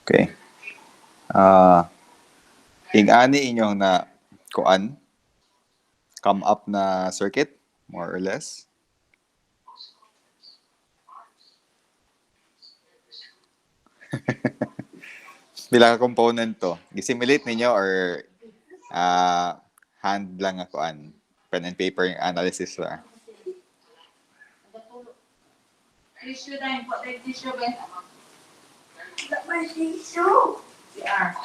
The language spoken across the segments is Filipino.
Okay. Ing-ani inyong na kuan come up na circuit, more or less. Bilang component to. Gisimulate ninyo or hand lang nga kuan, pen and paper analysis ra. Tissue na yung tissue ba? May tissue. Yeah.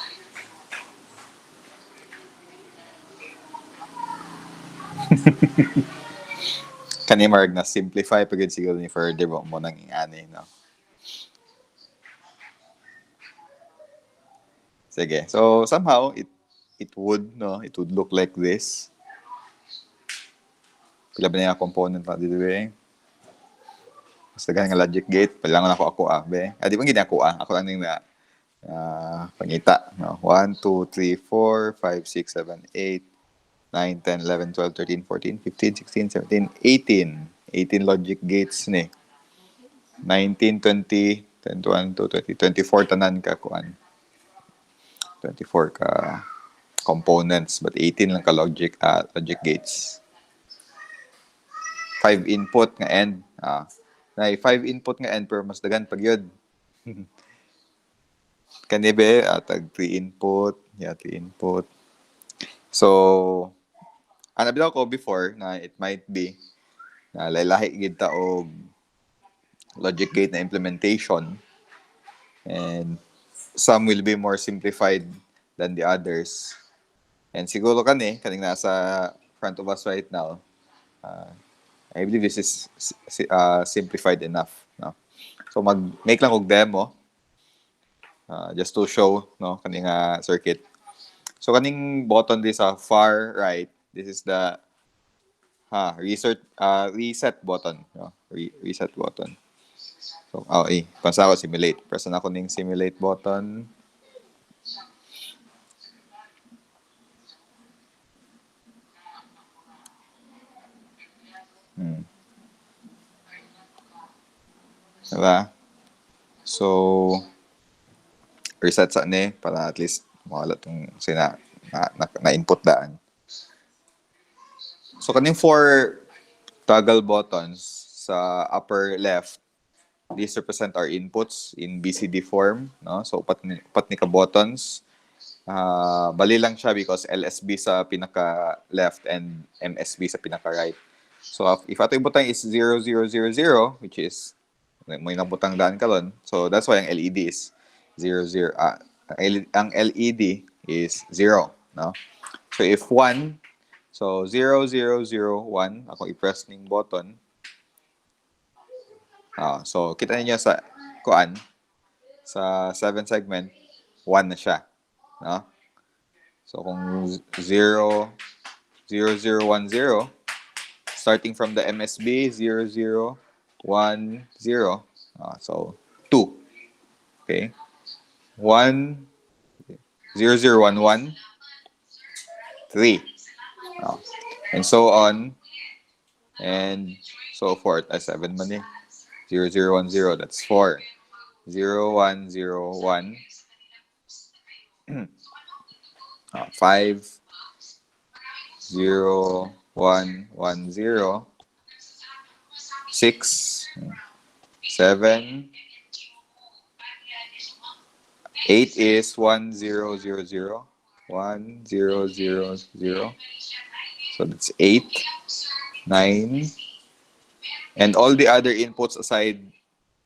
Kani marg na simplify pagid siguro ni further mo nang ing-ani, no. Sige. So somehow it would look like this. Pila ba niya component pa dito be? Basta nga logic gate, pala lang ako be. Di ba gid ako ako lang ning na pangita, no. 1 2 3 4 5 6 7 8 9 10 11 12 13 14 15 16 17 18 18 logic gates ni. 19 20 21 22 24 tanan ka kuan. 24 ka components but 18 lang ka logic gates. 5 input nga end. Na 5 input nga end pero mas dagan pag yun. Kani be tag 3 input, 3 input. So nabilaw ko before na it might be na lahi gid ta og logic gate na implementation, and some will be more simplified than the others. And siguro kaning nasa front of us right now, I believe this is simplified enough, no. So mag-make lang og demo just to show, no, kaning circuit. So kaning button this sa far right, this is the reset button, no. Reset button. So pansa ko simulate. Press na ako ning simulate button. Diba? So, reset sa ni para at least mawala tong na-input daan. So, kaning 4 toggle buttons sa upper left, these represent our inputs in BCD form, no? So, upat ni ka buttons. Bali lang siya because LSB sa pinaka left and MSB sa pinaka right. So, if ato yung butang is 0000, which is may nabutang daan kalon. So that's why ang LED is 00. Ang LED is 0, no? So if 1, so 0001, ako i-press ning button. So kita niyo sa kuan sa 7 segment 1 na siya, no? So kung 0010, starting from the MSB 0010, so 2. Okay. 1, 0011, 3. And so on. And so forth. 7 man eh. 0010, that's 4. 0101. 5. 0110. 6. 7. 8 is 1000. 1000. So that's 8. 9. And all the other inputs aside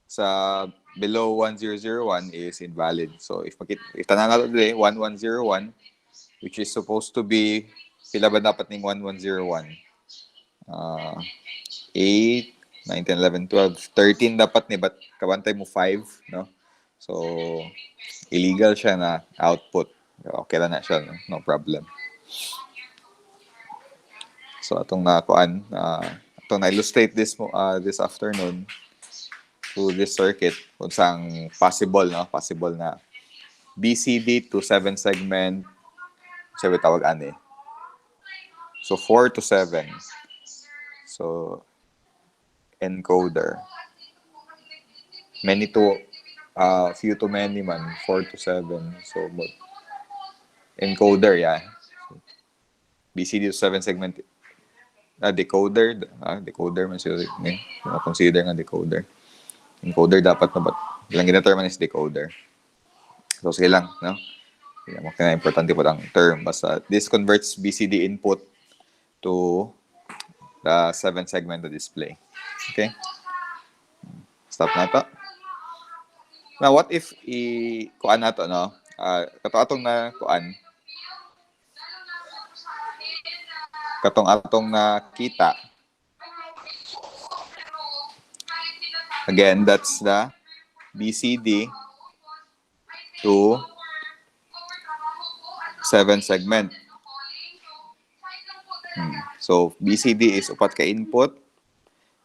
sa below 1001 is invalid. So if tanan nato today 1101, which is supposed to be pila ba dapat ning 1101? 8, 9, 10, 11, 12, 13 dapat ni, but kabantay mo 5, no? So illegal siya na output. Okay lang na siya, no problem. So atong nakuan, atong na-illustrate this afternoon to this circuit kung saan possible na BCD to 7 segment, siya tawag ani. So 4 to 7. So encoder. Many to few to many man, 4 to 7. So, but encoder, yeah. BCD to 7 segment. Decoder. Decoder man siya. Consider nga decoder. Encoder dapat na ba? Ilang gina-term is decoder. So, sige lang, no? Hindi mo importante po ang term. Basta, this converts BCD input to the 7 segment to display. Okay? Stop na to. Now, what if kuan na to, no? Katong na kuan. Katong atong nakita. Again, that's the BCD to 7 segment. So, BCD is upat ka input.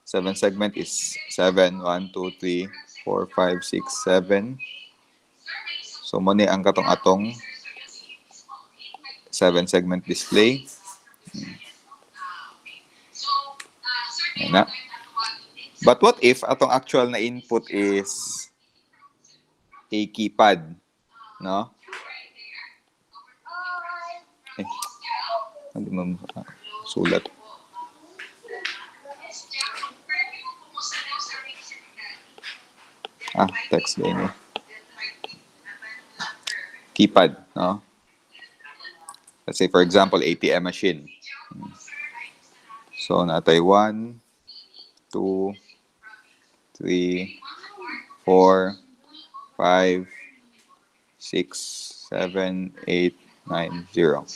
7 segment is 7, 1, 2, 3, 4, 5, 6, 7. So, muna ang katong atong 7 segment display. Ayan na. But what if atong actual na input is a keypad, no? Hindi mo sulat. Text din. Keypad, no? Let's say, for example, ATM machine. So, natay 1, 2, 3, 4, 5, 6, 7, 8, 9, 0.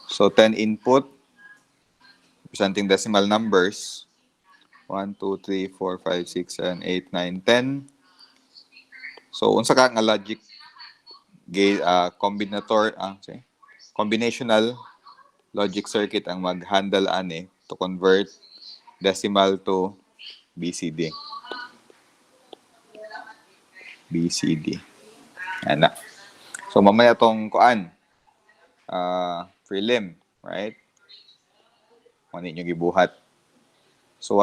So, 10 input, representing decimal numbers. 1, 2, 3, 4, 5, 6, 7, 8, 9, 10. So, unsa ka nga logic gate, combinational logic circuit ang mag-handle ani to convert decimal to BCD. BCD. Ayan na. So, mamaya tong kuan, prelim, right? Mani nyo gibuhat. So,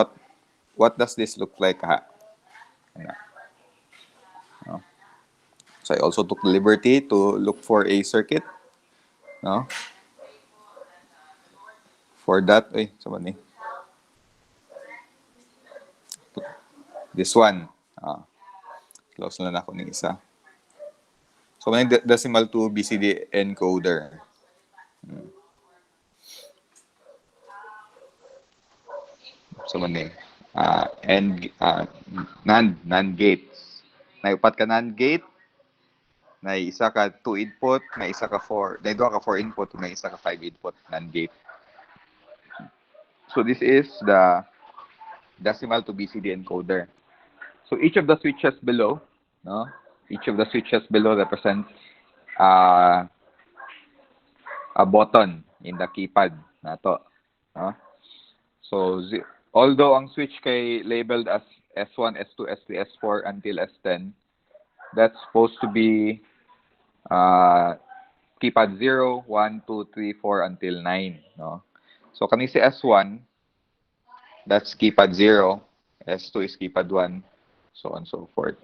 what does this look like, ha? Ayan na. No? So, I also took the liberty to look for a circuit. No? For that, sama ni. This one. Close na ako ng isa. So, may decimal to BCD encoder. So, mani. NAND gates. Naiupat ka NAND gate. Na isa ka 2 input, na isa ka 4. Na ka 4 input, na isa ka 5 input NAND gate. So, this is the decimal to BCD encoder. So, each of the switches below, no? Each of the switches below represents a button in the keypad nato, no? So, although ang switch kay labeled as S1, S2, S3, S4 until S10, that's supposed to be keypad 0, 1, 2, 3, 4 until 9, no? So, kani si S1, that's keypad 0, S2 is keypad 1, so on and so forth.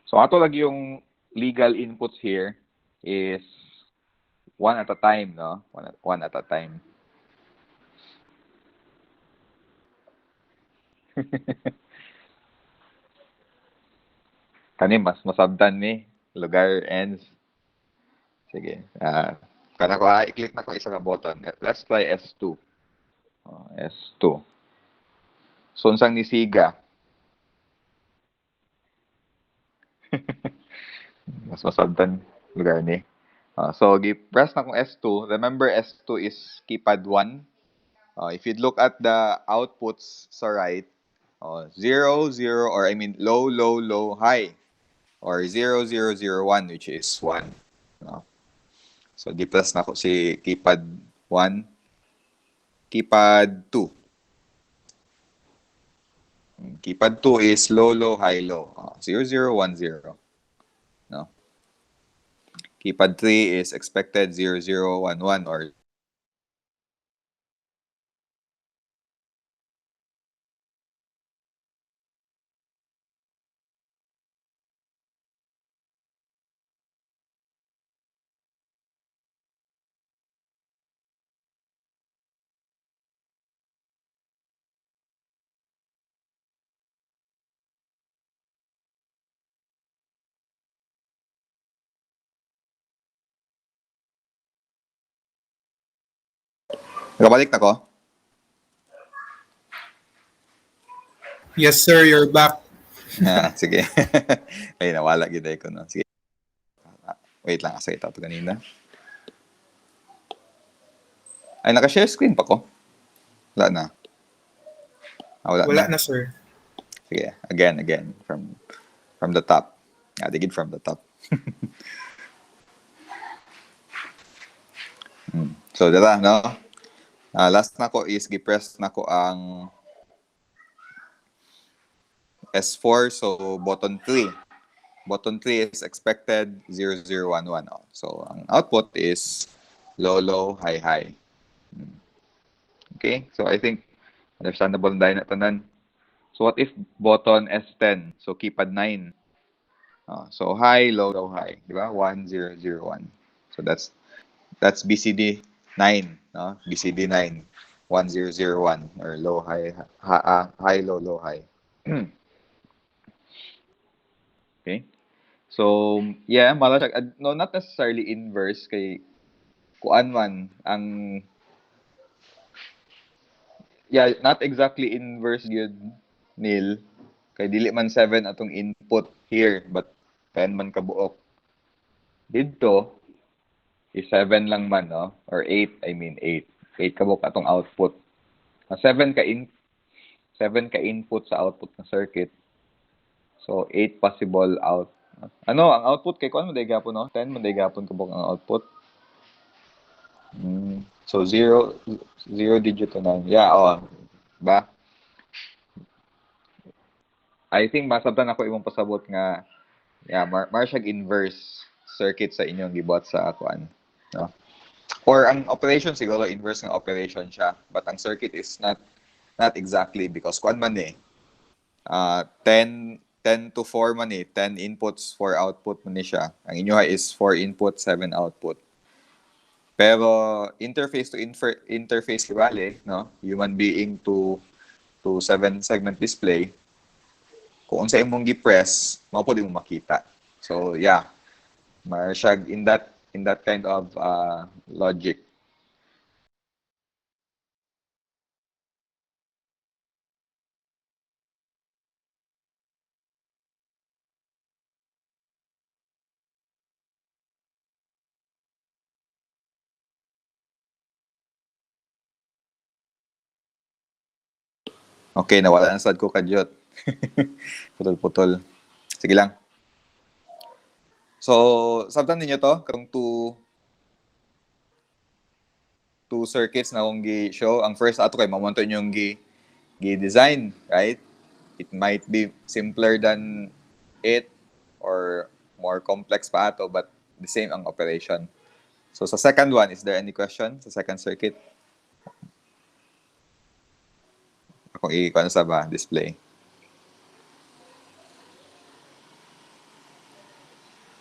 So, ato lagi yung legal inputs here is one at a time, no? One at a time. Kani mas masabdan ni lugar ends. Sige. Kana ko i-click na ko isa ka button. Let's try S2. S2. So, unsang ni Siga? Mas masabdan lugar ni. So, press na kong S2. Remember, S2 is keypad 1. If you look at the outputs sa right, 0, 0, or low, low, low, high. Or 0, 0, 0, 1, which is 1. So, di-press na ko si keypad 1. Keypad 2. Keypad 2 is low, low, high, low. 0, 0, 1, 0. No? Keypad 3 is expected 0, 0, 1, 1 or Nakabalik na ko? Yes, sir, you're back. Sige. Ay, nawala gid ko no. Sige. Wait lang kasi ito kanina. Ay, naka-share screen pa ko. Wala na. Wala Wala na. na, sir. Sige, again from the top. Digid from the top. So, dala, no? Last na ko is gipress na ko ang S4, so button 3. Button 3 is expected 0011. Oh. So, ang output is low, low, high, high. Okay, so I think understandable na na tanan. So, what if button S10? So, keypad 9. So, high, low, low, high. Di ba? 1001. So, that's BCD 9. No? BCD 9. 1001. Or low, high, high, low, low, high. Okay. So, yeah, no, not necessarily inverse kay kuan man ang not exactly inverse gyud nil kay dili man 7 atong input here but 10 man kabuok. Didto is 7 lang man, no? Or 8, I mean 8. 8 kabuok atong output. 7 ka input sa output ng circuit. So 8 possible out. Ano ang output kay kuan mo day gapon, no? 10 mo day gapon kabuok ang output. So 0 digit to 9. Yeah, ba? I think masabtan ako imong pasabot nga marsyag inverse circuit sa inyong gibot sa kuan, no? Or ang operation siguro inverse ng operation siya, but ang circuit is not exactly because kuan man 10 to 4 man 10 inputs, 4 output man siya. Ang inyo is 4 input, 7 output. Pero interface to interface kibali, no? Human being to 7 segment display. Kung unsa imong gi-press, mao pud imong makita. So yeah, marsyag in that kind of logic. Okay, nawala na sad ko kadyot. Putol-putol. Sige lang. So, sabtan ninyo to, katong two circuits na akong gi-show. Ang first ato kay mamonto yung gi-design, right? It might be simpler than it or more complex pa ato, but the same ang operation. So, sa second one, is there any question sa second circuit? Akong i-ano sa ba? Display.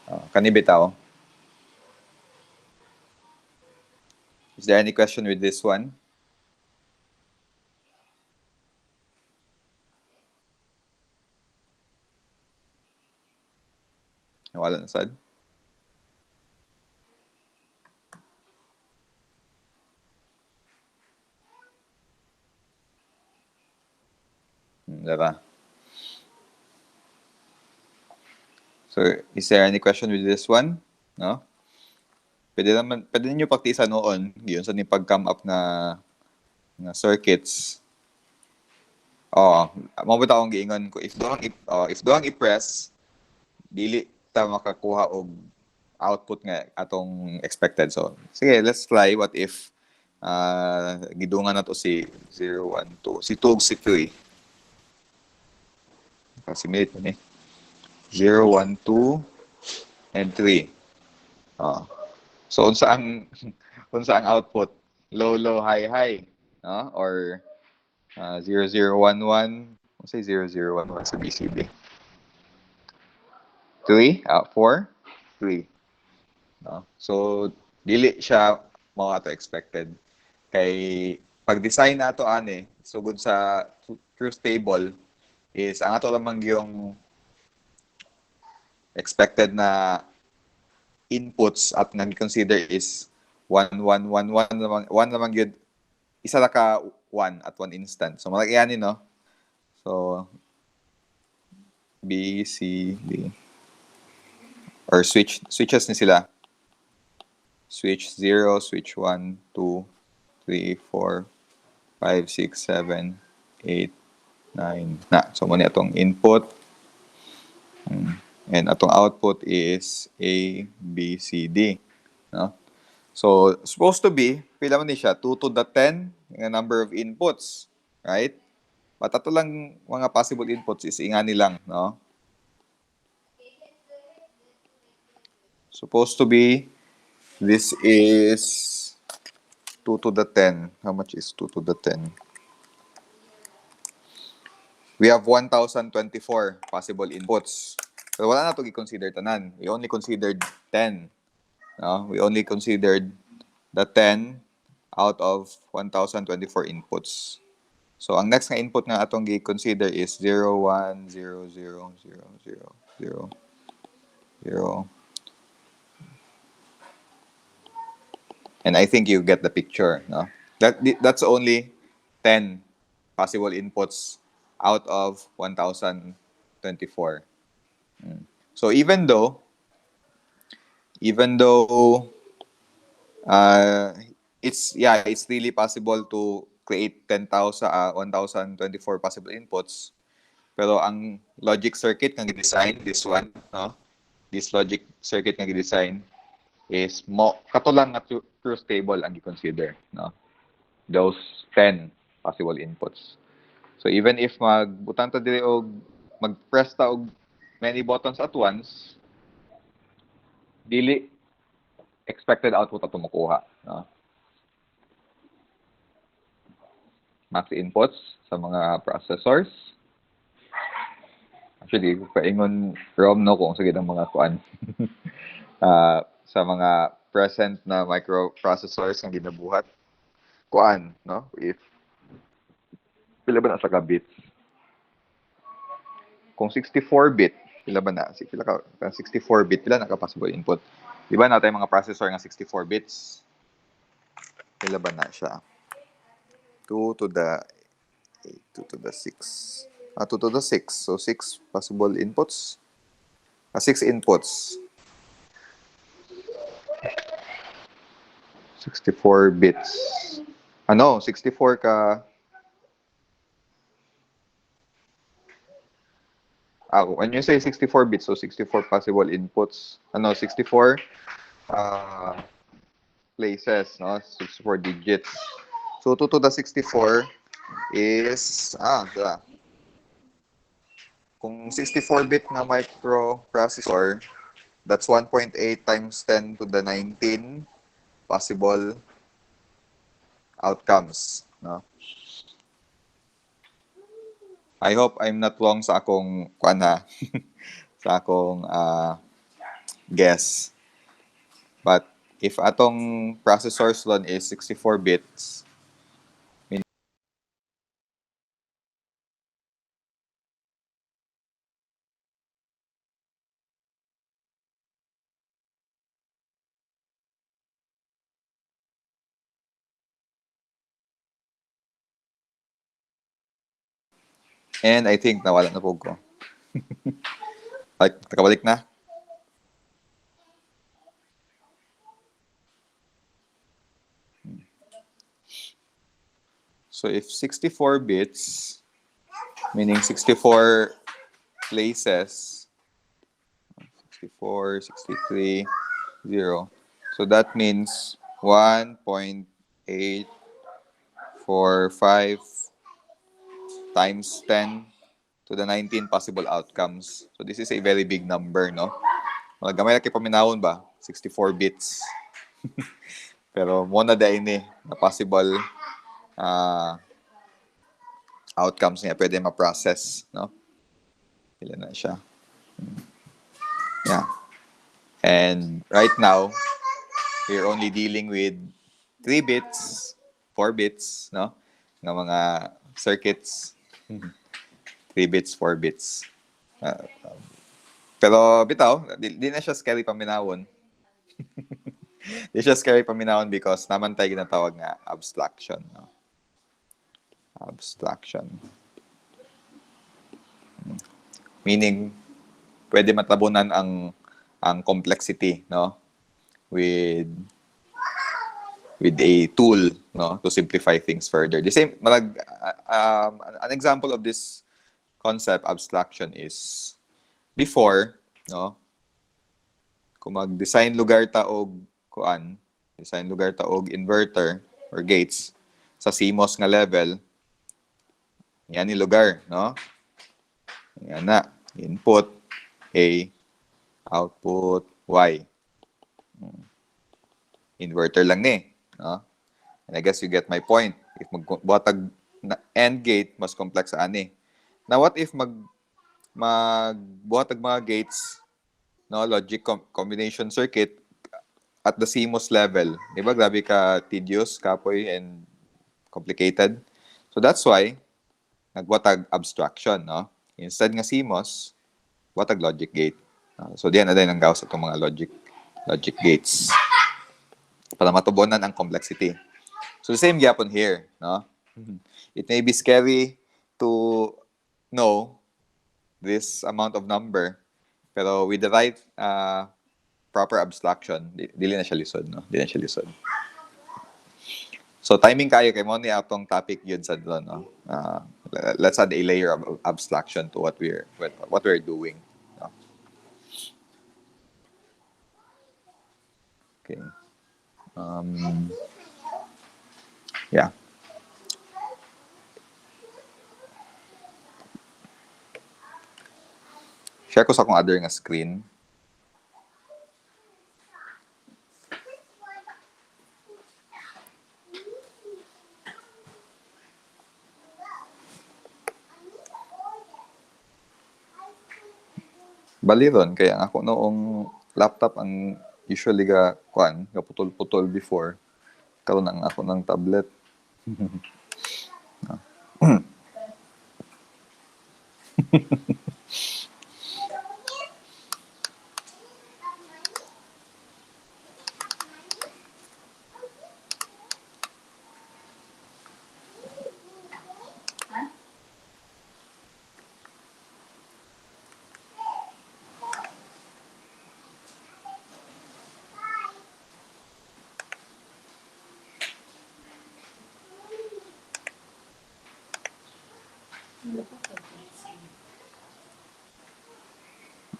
Kanibitaw. Is there any question with this one? Wala na sad. Diba? So, is there any question with this one? No? Pwede niyo paktisan noon, yun sa ni pag-come up na circuits. Mabota akong giingon ko if doang i-press dili ta makakuha og output nga atong expected. So, sige, let's try what if gidungan na to si 0, 1, 2, si 2, si 3. Kasi minute ni 0, 1, 2, and 3. So, unsa ang output? Low, low, high, high. No? Or 0011. What's say 0011 sa BCB? 3? 4? 3. No? So, dili siya mo ato expected. Kay pag-design nato sugod sa truth table is ang ato lamang yung expected na inputs at nag-consider is 1111 1 lamang yun isa ra ka one at one instant. So malaki yan, no? So B, C, D. Or switches ni sila. Switch 0, switch 1, 2, 3, 4, 5, 6, 7, 8, 9. Na, so muna itong input. And atong output is A, B, C, D. No? So, supposed to be, pila man ni siya, 2 to the 10, yung number of inputs. Right? But ato lang mga possible inputs is ingani lang. No? Supposed to be, this is 2 to the 10. How much is 2 to the 10? We have 1,024 possible inputs. So wala na ito i-consider tanan. We only considered 10. No? We only considered the 10 out of 1,024 inputs. So ang next na input nga atong i-consider is 0, 1, 0, 0, 0, 0, 0, 0. And I think you get the picture. No? That's only 10 possible inputs out of 1,024. So even though it's really possible to create 1,024 possible inputs, pero ang logic circuit nga gi-design, this one, no? This logic circuit nga gi-design is kato lang nga truth table ang i-consider, no? Those 10 possible inputs. So even if magbutang ta diri og mag-press ta og many buttons at once, dili expected output ato makuha, no? Max inputs sa mga processors. Actually, paingon ROM, no, kung sige ng mga kuan. Sa mga present na microprocessors nga ginabuhat, kuan, no? If pila ba na sa bits? Kung 64-bit, pila ba na? Pila ka 64-bit, pila na ka possible input? Di ba natin mga processor nga 64 bits? Pila ba na siya? 2 to the 8, 2 to the 6. 2 to the 6. So 6 possible inputs. 6 inputs. 64 bits. 64 ka. When you say 64 bits, so 64 possible inputs. 64 places, no? 64 digits. So 2 to the 64 is kung 64-bit na microprocessor, that's 1.8 times 10 to the 19 possible outcomes, no? I hope I'm not wrong sa akong sa akong guess. But if atong processor slot is 64 bits, and I think nawala na po ko. Nakabalik na? So if 64 bits, meaning 64 places, 64, 63, 0. So that means 1.845 times 10 to the 19 possible outcomes. So this is a very big number, no? Gamay na kay paminawon ba? 64 bits. Pero muna dahil ni na possible outcomes niya pwede ma-process, no? Ilan na siya. Yeah. And right now, we're only dealing with 3 bits, 4 bits, no? Ng mga circuits. 3 bits, 4 bits. Pero bitaw, di na siya scary paminawon. Di siya scary paminawon because naman tayo ginatawag nga abstraction, no? Abstraction. Meaning, pwede matabunan ang complexity, no? With a tool, no, to simplify things further. The same, an example of this concept, abstraction, is before, no, kung mag-design lugar ta og design lugar ta og inverter or gates sa CMOS nga level, yan ni lugar, no? Yan na, input A, output Y. Inverter lang ni, no? And I guess you get my point. If magbuhatag na AND gate, mas complex sa ani. Now, what if magbuhatag mga gates, no, logic combination circuit at the CMOS level? Di ba? Grabe ka tedious, kapoy, and complicated. So that's why nagbuhatag abstraction, no? Instead nga CMOS, buhatag logic gate. So diyan na din ang gawas itong mga logic gates para matubunan ang complexity. So the same gyapon here, no? It may be scary to know this amount of number, pero with the right proper abstraction, dili na siya lisod, no? Dili na siya lisod. So timing kayo kay mo ni atong topic yun sa doon, no? Let's add a layer of abstraction to what we're doing. No? Okay. Yeah. Share ko sa akong other nga screen. Bali ron, kaya ako noong laptop ang usually ga putol-putol before. Karon ang ako ng tablet.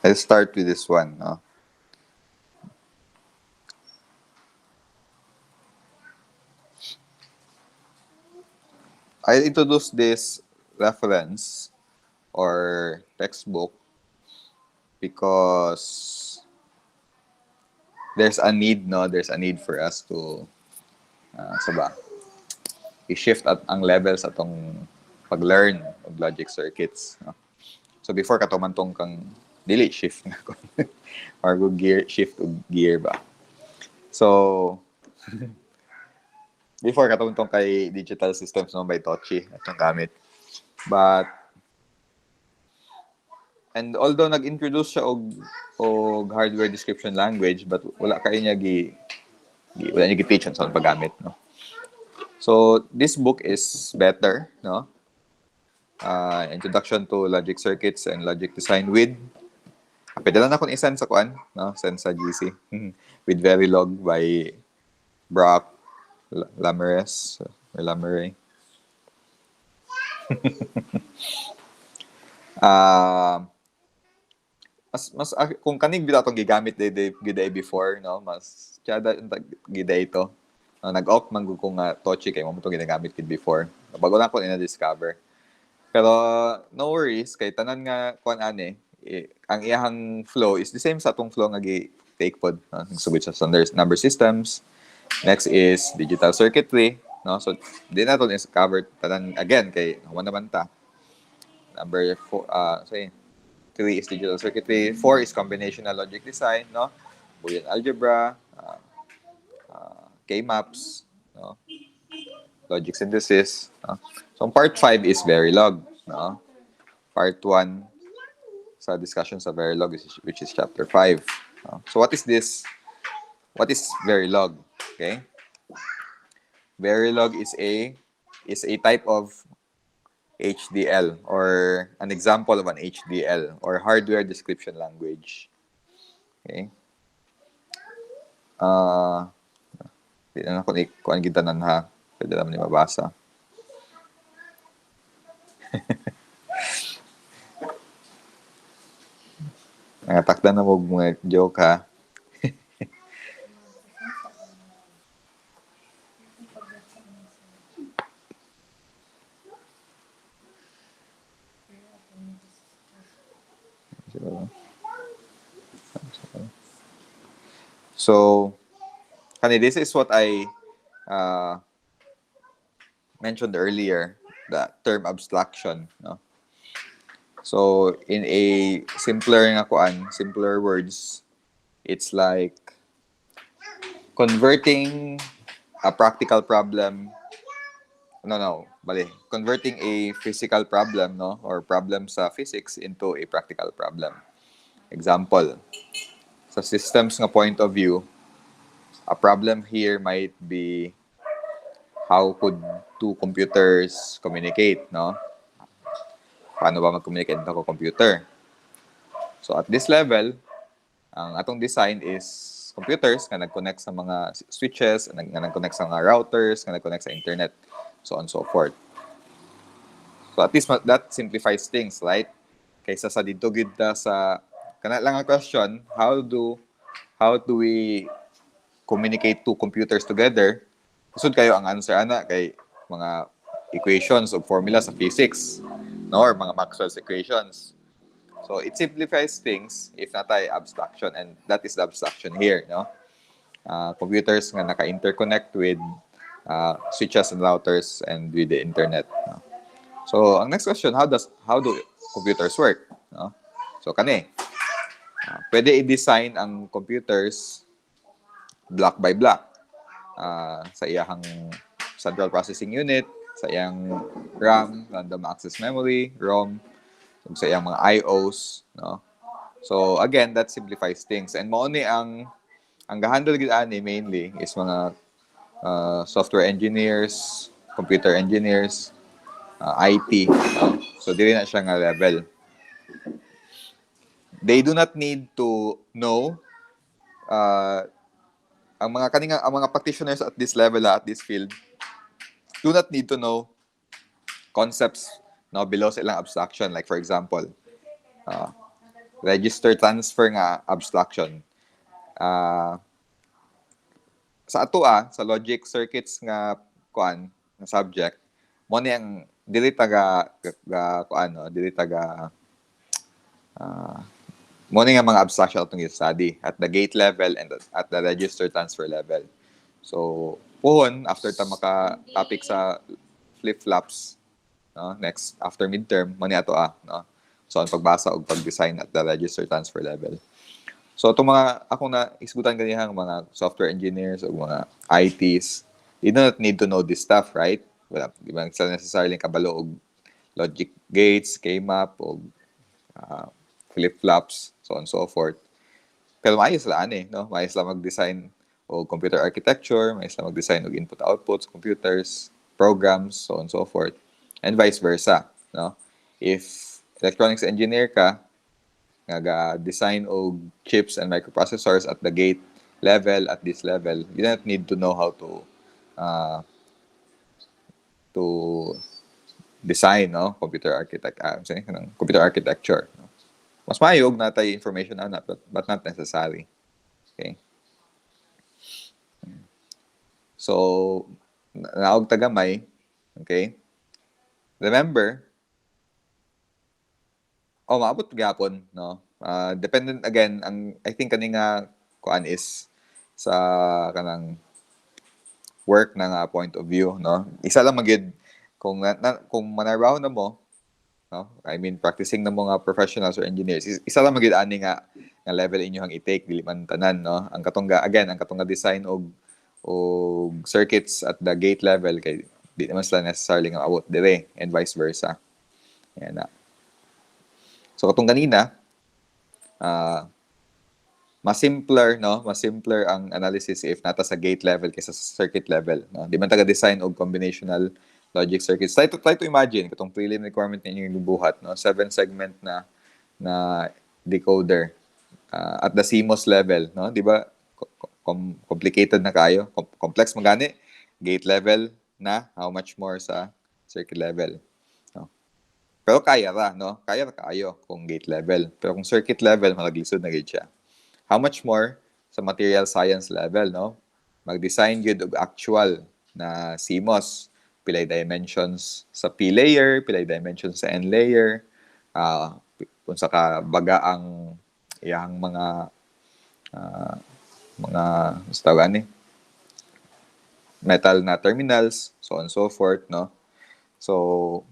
I'll start with this one, no? I'll introduce this reference or textbook because there's a need, no? There's a need for us to i-shift at ang levels atong pag-learn of logic circuits, no? So before katumantong kang dili shift na ko or go gear shift og gear ba. So before katumantong kay digital systems no by Tochi atong gamit. But and although nag-introduce siya og hardware description language, but wala kay niya wala niya gi-teach sa paggamit, no. So this book is better, no. Introduction to Logic Circuits and Logic Design with pwede lang akong isend sa no? Send sa GC. With Verilog by Brock Lameres or Lamere. Mas kung kanig bitaw tong gigamit giday before, no, mas tiada giday ito. Nag-opt man ko nga Tochi kay mo to ginagamit kid before. Bago lang ko ina-discover. Pero no worries kay tanan nga ang iyang flow is the same sa atong flow nga gi-take pod, no? Sugod sa number systems. Next is digital circuitry, no? So di na to is covered tanan again kay naman ta. Number 3 is digital circuitry, 4 is combinational logic design, no? Boolean algebra, K-maps, no? Logic synthesis, no? So part 5 is Verilog, no? Part 1 sa discussion sa Verilog which is chapter 5. No? So what is this? What is Verilog? Okay? Verilog is a type of HDL or an example of an HDL or hardware description language. Okay? Di na ako kung kita nan ha. Pwede naman ni mabasa. Nangatakda na mo mga joke ha. So, this is what I mentioned earlier, the term abstraction. No? So, in a simpler words, it's like converting a practical problem. Converting a physical problem, no, or problem sa physics into a practical problem. Example, sa systems nga point of view, a problem here might be how could two computers communicate, no? Paano ba mag-communicate ng computer? So at this level, ang atong design is computers nga nag-connect sa mga switches, nga nag-connect sa mga routers, nga nag-connect sa internet, so on and so forth. So at least that simplifies things, right? Kaysa sa dito gid sa kana lang ang question, how do we communicate two computers together? Kusod kayo ang answer ana kay mga equations o formula sa physics, no, or mga Maxwell's equations. So it simplifies things if natay abstraction, and that is the abstraction here, no? Computers nga naka-interconnect with switches and routers and with the internet. No? So ang next question, how do computers work? No? So pwede i-design ang computers block by block sa iyang central processing unit, sa iyang RAM, random access memory, ROM, sa iyang mga IOs, no? So again, that simplifies things. And mao ni ang gahandle gid ani mainly is mga software engineers, computer engineers, IT, no? So dili na siya nga level. They do not need to know ang mga practitioners at this level, at this field, do not need to know concepts, no, below sa ilang abstraction. Like for example, register transfer nga abstraction. Sa sa logic circuits nga nga subject, mo ni ang dili taga mo ni nga mga abstraction atong study at the gate level and at the register transfer level. So puhon after ta maka-topic sa flip-flops, no, next after midterm mo ni ato no. So ang pagbasa og pag-design at the register transfer level. So itong mga akong na isgutan ganihang mga software engineers o mga ITs, they do not need to know this stuff, right? Wala, di ba necessarily kabalo og logic gates, K-map o flip-flops, so on and so forth. Pero maayos lang no? Maayos lang mag-design o computer architecture, maayos lang mag-design og input-outputs, computers, programs, so on and so forth. And vice versa, no? If electronics engineer ka, design og chips and microprocessors at the gate level, at this level, you don't need to know how to design, no, computer architecture. No? Mas mayog na tayo information but not necessary. Okay? So, naog tagamay, okay? Remember, maabot gyapon, no? Dependent again, I think kaninga is sa kanang work na point of view, no? Isa lang magyud kung manaraw na mo, no? I mean practicing na mga professionals or engineers, isa lang magyud ani nga level inyong i-take dili man tanan, no? Ang katong design og circuits at the gate level kay di naman sila necessarily nga abot dire and vice versa. Yan na. So katong ganina, mas simpler ang analysis if nata sa gate level kaysa sa circuit level, no? Di man taga design og combinational logic circuits. Try to imagine katong prelim requirement ninyo yung buhat, no? 7-segment na decoder at the CMOS level, no? Di ba? Complicated na kayo. Complex magani. Gate level na, how much more sa circuit level. No? Pero kaya ra, no? Kaya ra kayo kung gate level. Pero kung circuit level, malaglisod na gid siya. How much more sa material science level, no? Mag-design yun og actual na CMOS. Pilay dimensions sa P layer, pilay dimensions sa N layer, kung sa ka baga ang iyang mga basta gani metal na terminals, so on and so forth, no? So,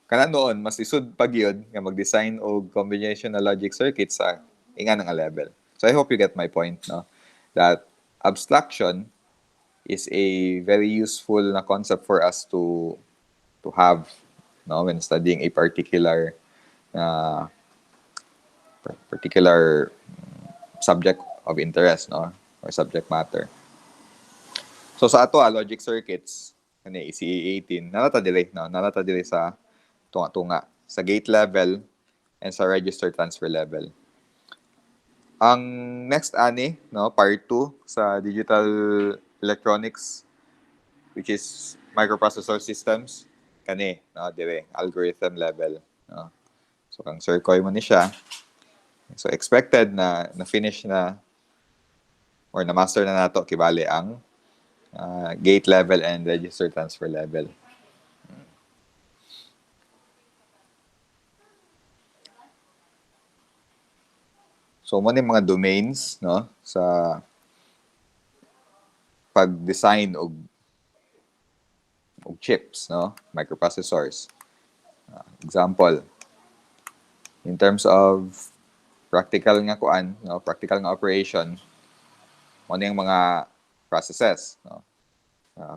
kana noon, mas isud pag yun nga mag-design og combination na logic circuit sa inga nga level. So, I hope you get my point, no? That abstraction is a very useful na concept for us to have, no, when studying a particular subject of interest, no, or subject matter. So sa ato logic circuits kani ECE 18 nalata dire sa tunga sa gate level and sa register transfer level. Ang next ani, no, part 2 sa digital electronics, which is microprocessor systems, kani, no, dire algorithm level, no. So ang circuit mo ni siya. So expected na finish na or na master na nato kibali ang gate level and register transfer level. So mo ni mga domains, no, sa pag-design og chips, no, microprocessors. Example, in terms of practical nga kuan, no, practical nga operation, mo ni mga processes, no.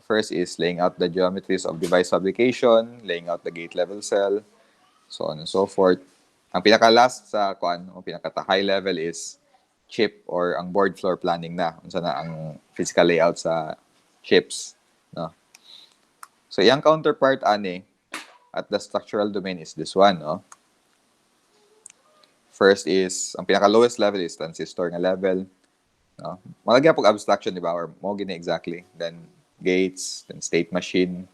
First is laying out the geometries of device fabrication, laying out the gate level cell, so on and so forth. Ang pinaka-last sa kuan, o pinaka-high level is chip or ang board floor planning na. Unsa na ang physical layout sa chips, no? So, yung counterpart ani at the structural domain is this one, no? First is, ang pinaka-lowest level is transistor nga level, no? Malagyan pag abstraction, di ba? Or mo gini exactly. Then, gates, then state machine,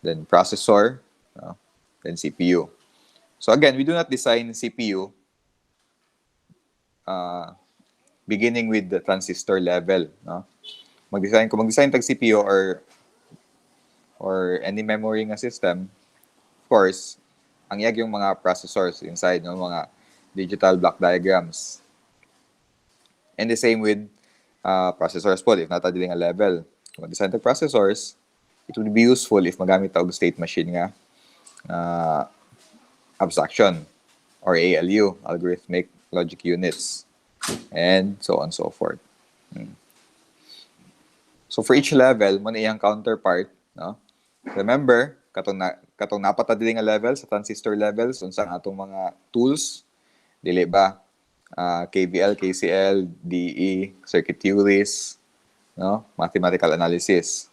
then processor, no? Then CPU. So again, we do not design CPU beginning with the transistor level, no? Kung mag-design tag CPU or any memory nga system, of course, ang iyag yung mga processors inside, no, mga digital block diagrams. And the same with processors po, if nata dili nga level. Kung mag-design tag processors, it would be useful if magamit og state machine nga abstraction or ALU, algorithmic logic units, and so on and so forth. So for each level, mo na iyang counterpart, no? Remember, katong napatadili nga level sa transistor levels, unsa ang atong mga tools, dili ba? KVL, KCL, DE, circuit theories, no? Mathematical analysis.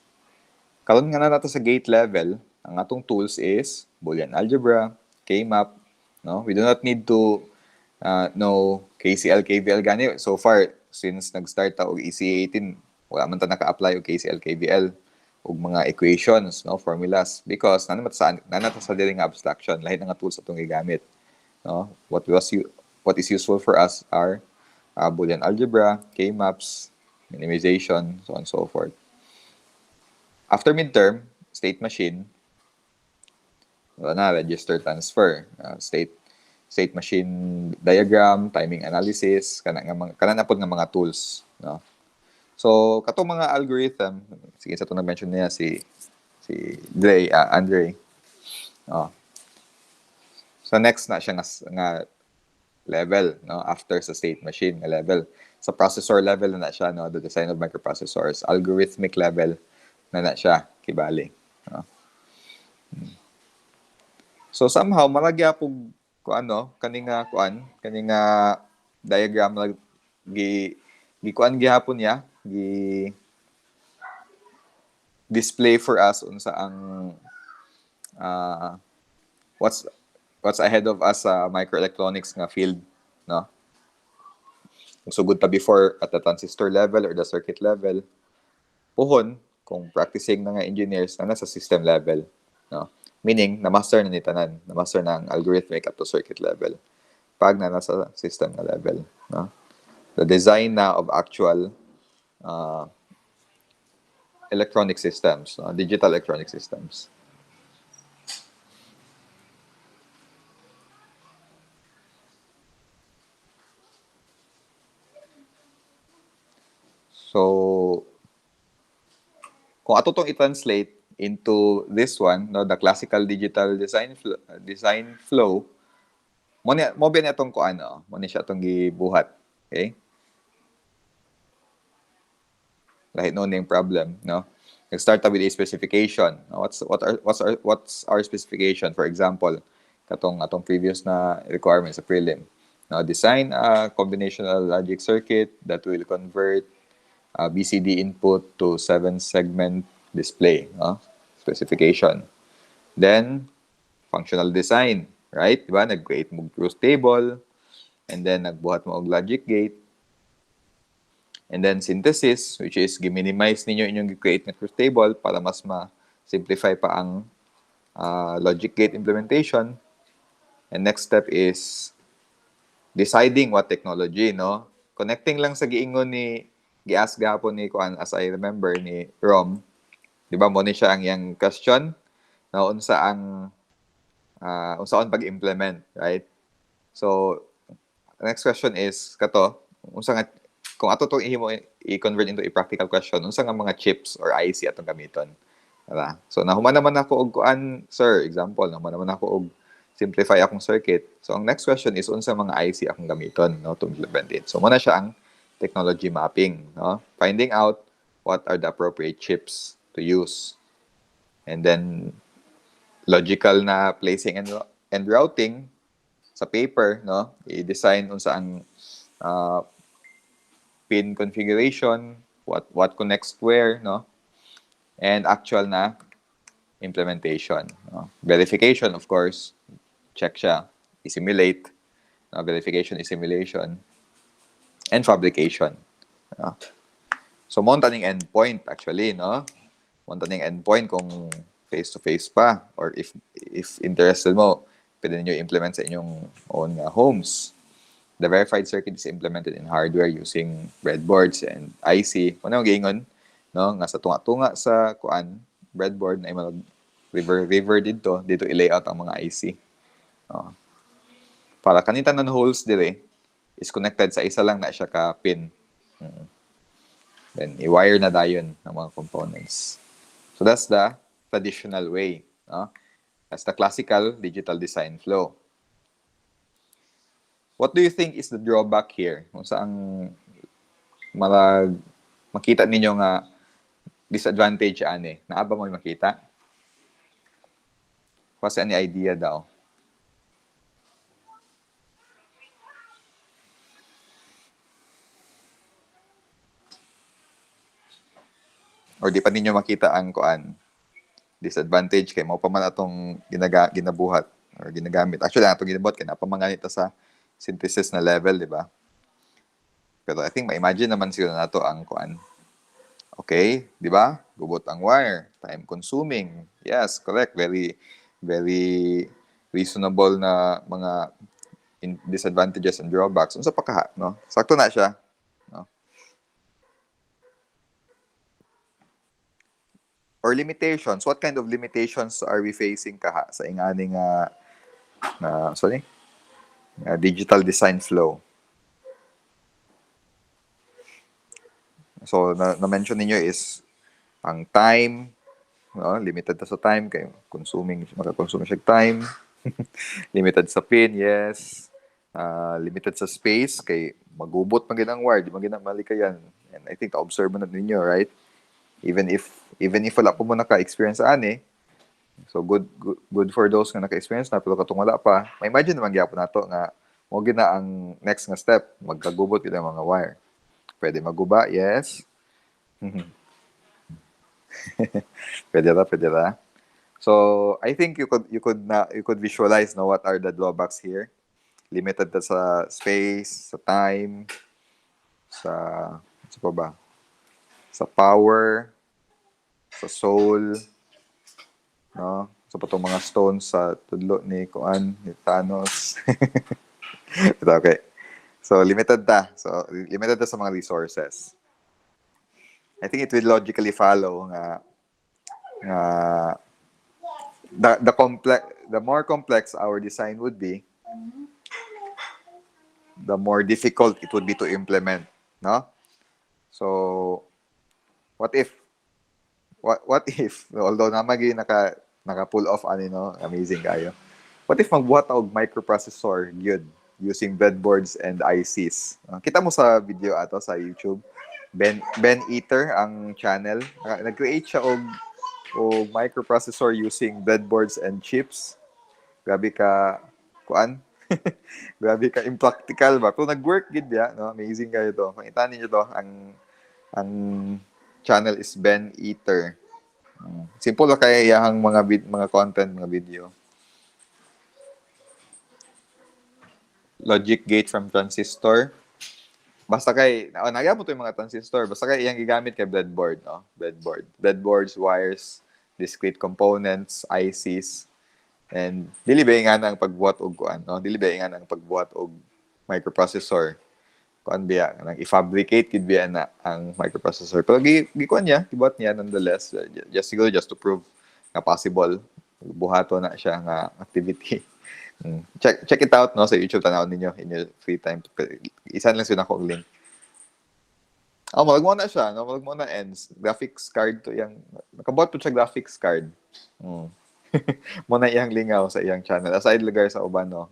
Karon nga na nato sa gate level, ang atong tools is Boolean algebra, K-map, no? We do not need to know KCL, KVL gani. So far, since nag-start ta og ECE 18, wala man ta naka-apply og KCL, KVL og mga equations, no, formulas, because nanata sa dili nga abstraction, lahi nga tools atong gigamit, no? What is useful for us are Boolean algebra, K-maps, minimization, so on and so forth. After midterm, state machine, wala na, register transfer, state machine diagram, timing analysis, kana na pod nga mga tools, no? So katong mga algorithm, sige sa to na-mention niya si Andre. So next na siya nga level, no, after sa state machine nga level. Sa processor level na siya, no, the design of microprocessors, algorithmic level na siya kibali, no? So somehow malagya pug kaninga diagram gikuan gihapon niya display for us unsa ang uh, what's ahead of us sa microelectronics nga field, no? Kung sugod ta before at the transistor level or the circuit level, puhon kung practicing na nga engineers na nasa system level, no? Meaning na-master na ni tanan, na-master na ang algorithmic up to circuit level pag na nasa system na level, no? The design na of actual electronic systems, no? Digital electronic systems. So, kung ato tong i-translate into this one, no, the classical digital design flow, mo ba niya itong kuan, mo niya siya itong gibuhat. Okay? Lahit no yung problem, no? Nag-start with a specification. What's our specification? For example, atong previous na requirements sa prelim. Now, design a combinational logic circuit that will convert BCD input to 7-segment display, no? Specification. Then, functional design, right? Diba? Nag-create mo truth table, and then nagbuhat mo og logic gate. And then synthesis, which is gi-minimize ninyo inyong gi-create na truth table para mas ma-simplify pa ang logic gate implementation. And next step is deciding what technology, no? Connecting lang sa giingon ni gi-ask gahapon ni Kuan, as I remember, ni Rom. Di ba mo ni siya ang iyang question na unsaon pag-implement, right? So, next question is kato, unsa nga kung ato tong ihimo i-convert into a practical question, unsa nga mga chips or IC atong gamiton? Diba? So, nahuman naman ako og kuan, sir, example, nahuman naman ako og simplify akong circuit. So, ang next question is unsa mga IC akong gamiton, no, to implement it. So, muna siya ang technology mapping, no? Finding out what are the appropriate chips to use. And then logical na placing and routing sa paper, no? I-design unsa ang pin configuration, what connects where, no? And actual na implementation, no? Verification, of course, check siya, i-simulate, no? Verification is simulation, and fabrication, no? So, montaning endpoint actually, no? Montaning endpoint kung face-to-face pa, or if interested mo, pwede niyo implement sa inyong own homes. The verified circuit is implemented in hardware using breadboards and IC. Ano yung gingon, no? Nga sa tunga-tunga sa kuan breadboard na mag river dito i-layout ang mga IC. Para kanita ng holes dire is connected sa isa lang na siya ka pin. Then i-wire na dayon ng mga components. So that's the traditional way, no? That's the classical digital design flow. What do you think is the drawback here? Kung saang makita ninyo nga disadvantage ani? Naaba mo makita? What's any idea daw? Or di pa ninyo makita ang kuan? Disadvantage kay mo pa man atong ginabuhat or ginagamit. Actually, atong ginabuhat kay napamanganita sa synthesis na level, di ba? Pero I think ma-imagine naman siguro nato ang kuan. Okay, di ba? Gubot ang wire, time consuming. Yes, correct. Very very reasonable na mga disadvantages and drawbacks. Unsa pa kaha, no? Sakto na siya, no? Or limitations. What kind of limitations are we facing kaha sa inganing digital design flow? So, na-mention ninyo is ang time, no? Limited na sa time, kay maka-consume siya time. Limited sa pin, yes. Limited sa space, kay magubot man ang wire, di man malikayan. And I think na-observe mo na ninyo, right? Even if wala po mo naka-experience ani, so good for those nga naka-experience na, pero katong wala pa, ma-imagine naman gyapon nato nga mo gina ang next nga step, magkagubot gid ang mga wire. Pwede maguba, yes. Pwede ra. So, I think you could visualize no what are the drawbacks here. Limited na sa space, sa time, sa sa pa ba? Sa power, sa soul, no? So patong mga stones sa tudlo ni Kuan, ni Thanos. Ito, okay. So limited ta. So limited ta sa mga resources. I think it will logically follow nga the more complex our design would be, the more difficult it would be to implement, no? So what if what if although namagi naka pull off ani no, amazing kayo. What if magbuhat og microprocessor gyud using breadboards and ICs? Kita mo sa video ato sa YouTube. Ben Eater ang channel. Nag-create siya og microprocessor using breadboards and chips. Grabe ka kuan. Grabe ka impractical ba? Pero nag-work gid ya, no? Amazing kayo to. Makita niyo to ang channel is Ben Eater. Simple lang kaya iyahang mga content, mga video. Logic gate from transistor. Basta kay, nagyan mo to yung mga transistor. Basta kay iyang gigamit kay breadboard, no? Breadboards, wires, discrete components, ICs. And dili ba nga nang pagbuhat og kuan, no? Dili ba nga nang pagbuhat og microprocessor. Kuan biya nang i-fabricate gid biya na ang microprocessor. Pero gikuan niya, gibuhat niya nonetheless just to prove nga possible buhato na siya nga activity. Check it out no sa YouTube, tanawon ninyo in your free time. Isan lang sila ko link. Malag mo na siya, no? Malag mo na ends. Graphics card to yang nakabot po siya graphics card. Mo na iyang lingaw sa iyang channel. Aside lugar sa uban no.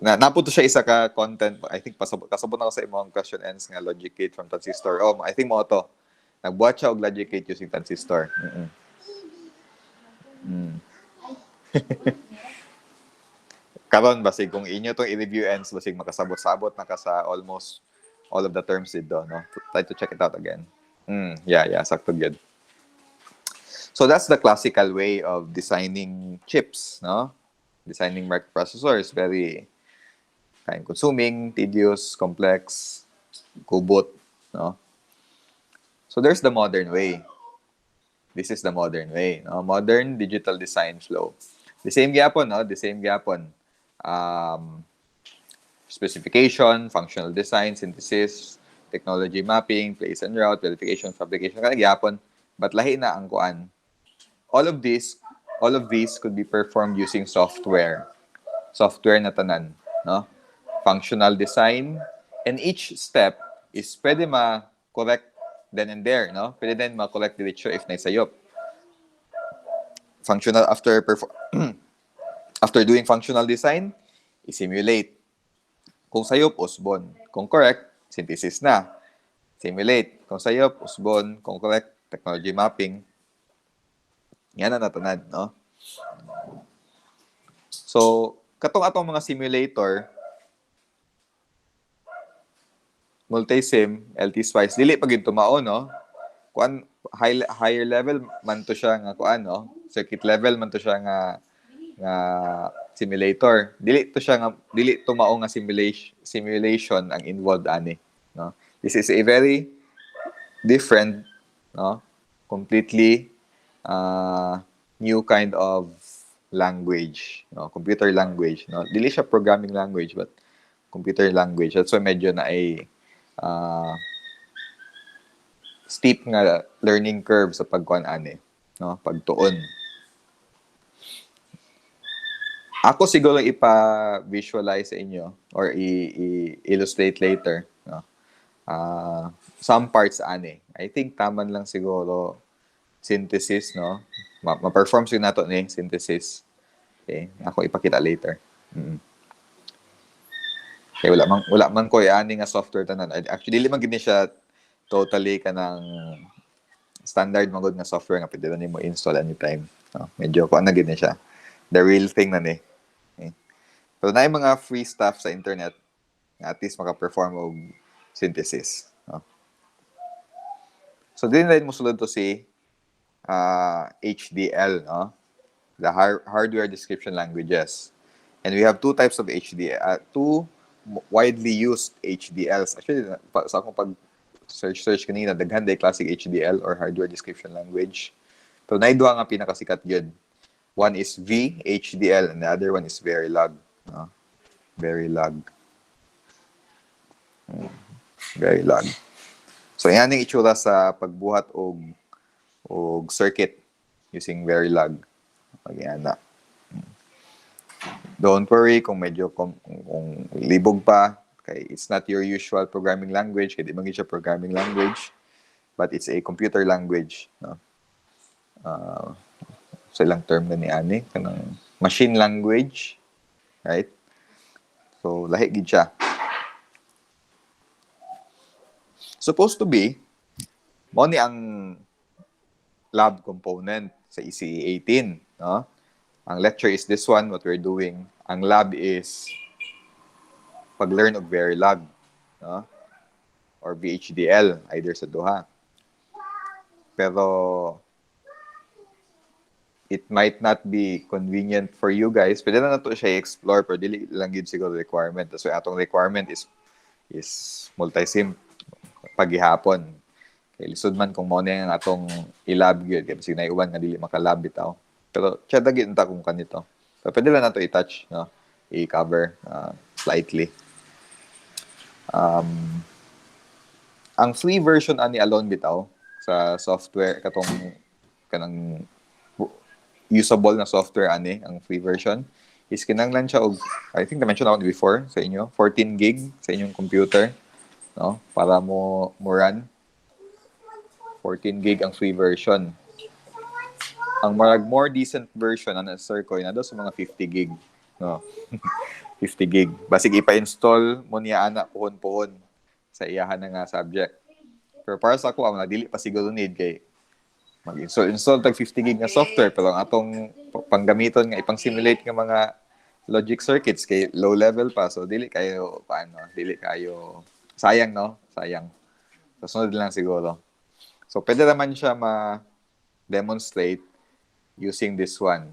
Naputo siya isa ka content. I think kasabot na ko sa imong question ends nga logic gate from transistor. I think mo to. Nagbuhat siya og logic gate using transistor. Karon basig kung inyo tong i-review ends basig makasabot-sabot na ka sa almost all of the terms dito, no? Try to check it out again. Yeah, sakto good. So that's the classical way of designing chips, no? Designing microprocessors, very time-consuming, tedious, complex, kubot, no? So there's the modern way. This is the modern way, no? Modern digital design flow. The same gyapon, no? The same gyapon. Specification, functional design, synthesis, technology mapping, place and route, verification, fabrication, kana gyapon. But lahi na ang kuan. All of these could be performed using software. Software na tanan, no? Functional design, and each step is pwede ma-correct then and there, no? Pwede din ma-correct diretso if naisayop. Functional after doing functional design, i-simulate. Kung sayop, usbon. Kung correct, synthesis na. Simulate. Kung sayop, usbon. Kung correct, technology mapping. Yan na natanad, no? So, katong atong mga simulator, multi-sim, LT-SPICE, dili pag ito mao, no? Kuan, higher level man to siya nga kuan, no? Circuit level man to siya nga simulator. Dili to mao nga simulation ang involved ani, no? This is a very different, no? Completely new kind of language, no? Computer language, no? Dili siya programming language but computer language. That's why medyo na ay steep nga learning curve sa pagkuan ani, no? Pagtuon. Ako siguro ipa-visualize sa inyo or i-illustrate later, no? Some parts ani. I think taman lang siguro synthesis, no? Ma-perform siguro nato ni synthesis. Okay, ako ipakita later. Okay, wala man ko ani nga software tanan. Actually dili man gid siya totally kanang standard magod nga software nga pwede na mo install anytime. No? Medyo ko na gid siya. The real thing na ni. Okay. So na mga free stuff sa internet nga at least maka-perform og synthesis. No? So, din mo sulod to si HDL, no? The hardware description languages. And we have two types of HDL, two widely used HDLs. Actually, sa akong pag-search kanina, daghan day classic HDL or hardware description language. So, naidwa nga pinakasikat yun. One is VHDL and the other one is Verilog. No? Verilog. Verilog. So, yan yung itsura sa pagbuhat og circuit using Verilog. Ayan na. Don't worry kung medyo kung libog pa. Okay, it's not your usual programming language. Hindi man siya programming language. But it's a computer language. No? Sa ilang term na ni Ani. Kanang machine language. Right? So, lahi gid siya. Supposed to be, mo ni ang lab component sa ECE 18. No? Ang lecture is this one, what we're doing. Ang lab is pag-learn og Verilog, no? Or VHDL, either sa duha. Pero it might not be convenient for you guys. Pwede na to siya i-explore, pero dili lang yun siguro requirement. So, atong requirement is multi-sim paghihapon. Kaya lisod man kung mo na yung atong i-lab yun. Kaya sige na iwan nga dili makalab bitaw. Pero tsada gid ta kung kanito. So, pwede lang na to i-touch, no? I-cover slightly. Ang free version ani alone bitaw sa software katong kanang usable na software ani ang free version is kinahanglan siya og I think na-mention ako before sa inyo 14 gig sa inyong computer, no? Para mo run 14 gig ang free version. Ang more decent version ana sir ko ina sa mga 50 gig, no? 50 gig. Basig ipa-install mo niya ana puhon-puhon sa iyahan nga subject. Pero para sa ako, ang dili pa siguro need kay mag-install tag 50 gig na software pero ang atong panggamiton nga ipang-simulate nga mga logic circuits kay low level pa so dili kayo sayang, no? Sayang. So sunod lang siguro. So pwede naman siya ma-demonstrate using this one.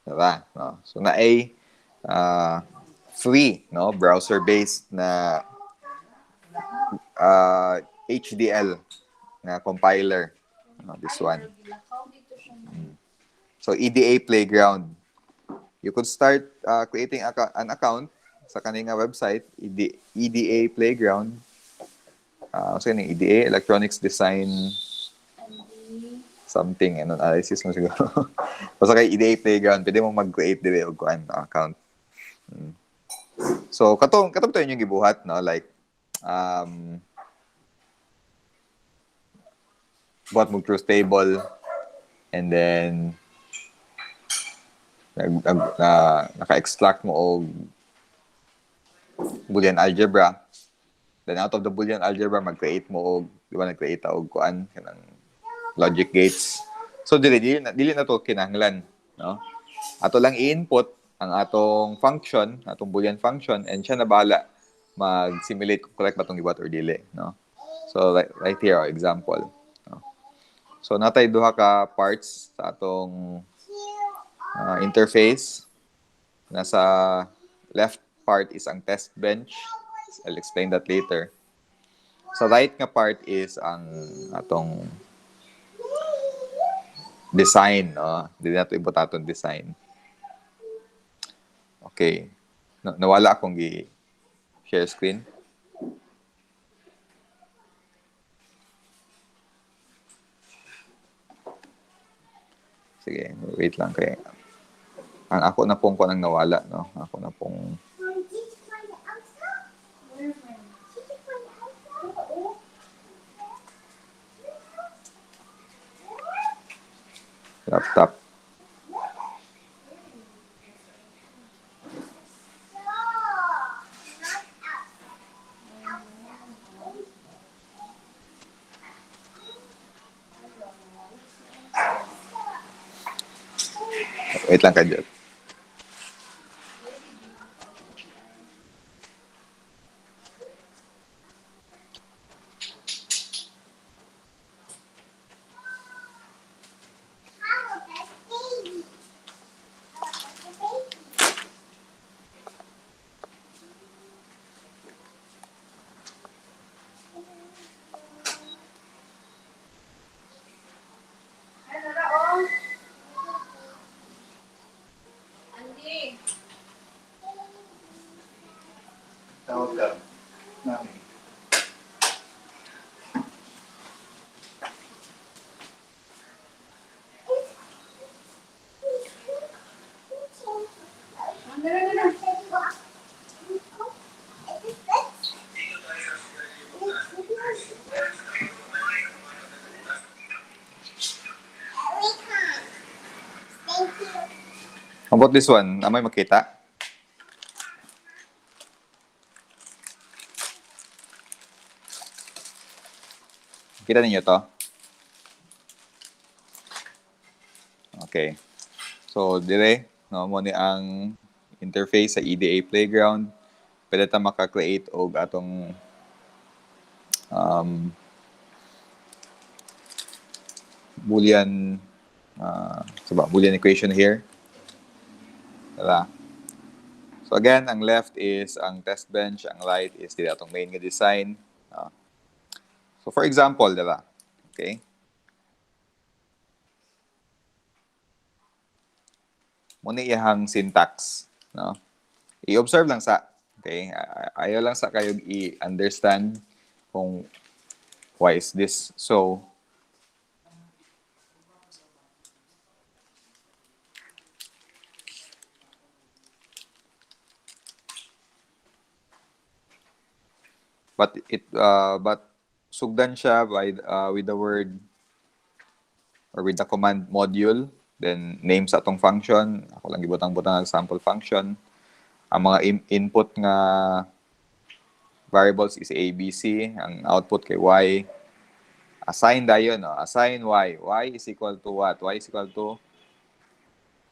Diba? No? So na free, no, browser-based na HDL na compiler. No, this one. So EDA Playground. You could start creating an account sa kaninga website, EDA Playground. So yun, EDA, Electronics Design something, analysis mo siguro. Basta kay EDA Playground, pwede mo mag-create din og account. So, katong to yung gibuhat, no? Like, buhat mo truth table, and then, naka-extract mo og Boolean algebra. Then, out of the Boolean algebra, mag-create mo og, di ba, nag-create og kanang logic gates. So, dili na to kinahanglan, no? Ato lang i-input ang atong function, atong Boolean function, and siya na bahala mag-simulate kung correct ba itong gibuhat or dili, no? So, right here, example. No? So, natay duha ka parts sa atong interface. Nasa left part is ang test bench. I'll explain that later. Sa right nga part is ang atong design, no? Dili na ito ibutatong design. Okay. Nawala akong share screen. Sige, wait lang kay ang ako na pong ko nang nawala, no? Ako na pong laptop. Wait lang kayo. How about this one? Amay makita? Kita ninyo to? Okay. So, dire, no, mo ni ang interface sa EDA Playground. Pwede ta maka-create og atong Boolean Boolean equation here. Diba? So again, ang left is ang test bench, ang right is dito atong main nga design. So for example, diba? Okay? Muna iyahang syntax, no? I-observe lang sa, okay? Ayaw lang sa kayo i-understand kung why is this so. But sugdan siya by with the word or with the command module, then name sa atong function. Ako lang gibutang-butang ang sample function. Ang mga input nga variables is A, B, C. Ang output kay Y. Assign dayon, no? Assign Y. Y is equal to what? Y is equal to